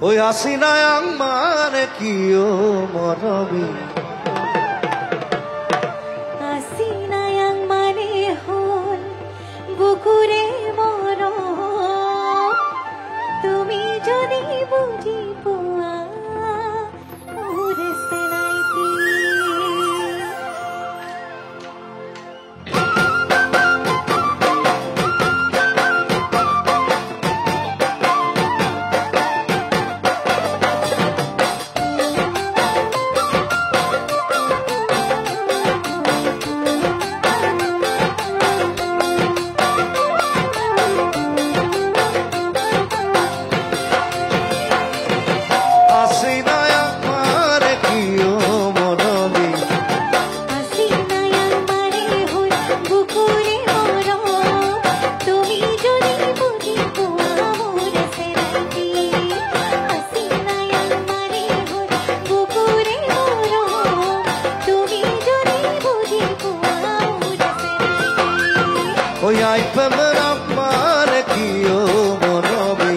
ওই হাসিনা মানে কিও মরবি হাসিনা মানে হল বুকুরে মর তুমি যদি বুঝি পোয়া ওরে সেনাইতি ওই আইপেমের আমার কিও মরবি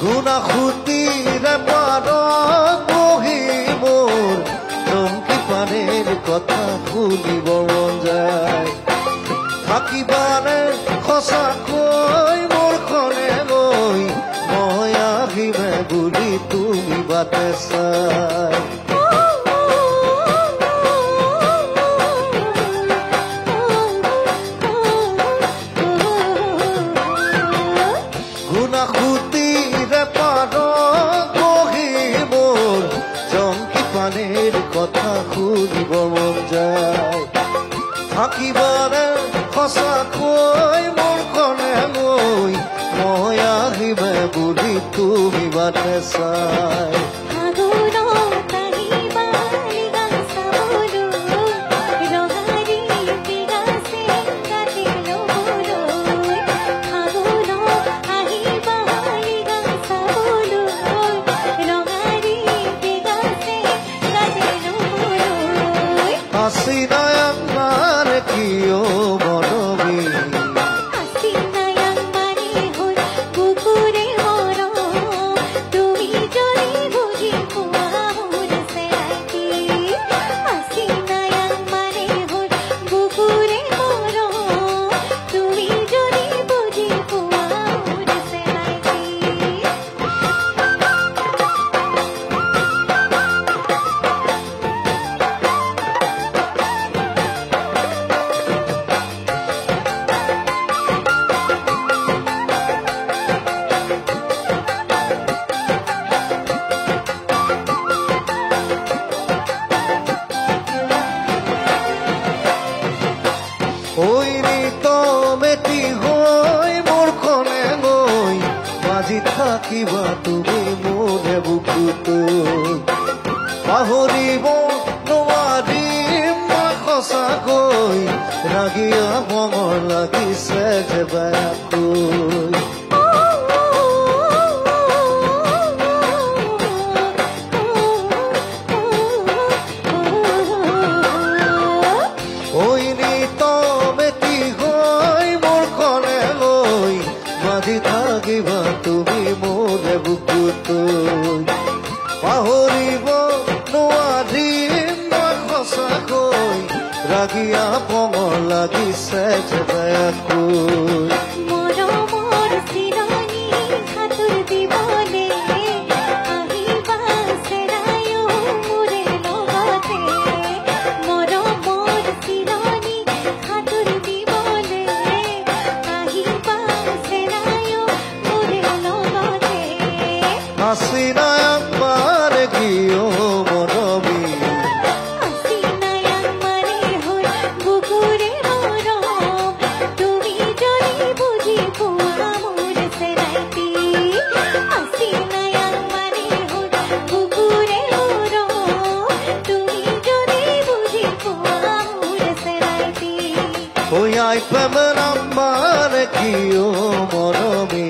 গুনা খুতিরে পার বহি মোর চমকি পানের কথা শুনিব মন যায় থাকিবানে সঁচাকৈ মোৰ খনে গৈ মই আহিমে বুলি তুমি বাটে চাই গুনা খুতিরে পার বহি মোর চমকি পানের কথা শুনিব মন যায় থাকিবানে সঁচাকৈ মোৰ খনে গৈ মই আহিমে বুলি তুমি বাটে চাই হাসিনা মানে কিও মরবি ওই নিত মেটি হৈ মোৰ খনে গৈ বাজি থাকিবা তুমি মোৰে বুকুত পাহৰিব নোৱাৰিম মই সঁচাকৈ ৰাগিয়া মঙৰ লাগিছে যে বেয়াকৈ ওই নিত মেটি হৈ মোৰ খনে গৈ বাজি থাকিবা তুমি মোৰে বুকুত পাহৰিব নোৱাৰিম মই সঁচাকৈ ৰাগিয়া মঙৰ লাগিছে যে বেয়াকৈ হাসিনা মানে কিও প্রেম নাম মানে কি ও মরমে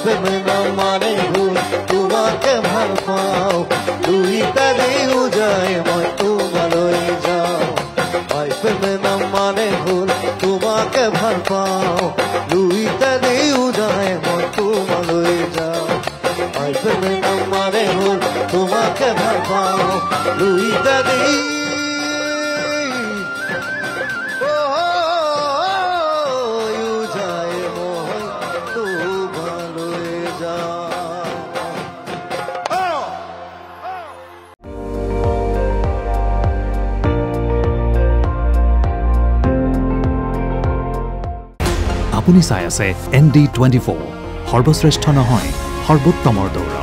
প্রেম নাম মানে ভুল তোমাকে ভাল পাও দুইটা দিও যায় মই তোমালৈ যাও প্রেম নাম মানে ভুল তোমাকে ভাল পাও দুইটা দিও যায় মই তোমালৈ যাও প্রেম নাম মানে ভুল তোমাকে ভাল পাও দুইটা দিও যায় মই তোমালৈ যাও আপুনি চাই আছে ND24 সৰ্বশ্ৰেষ্ঠ নহয় সৰ্বোত্তমৰ দৌৰা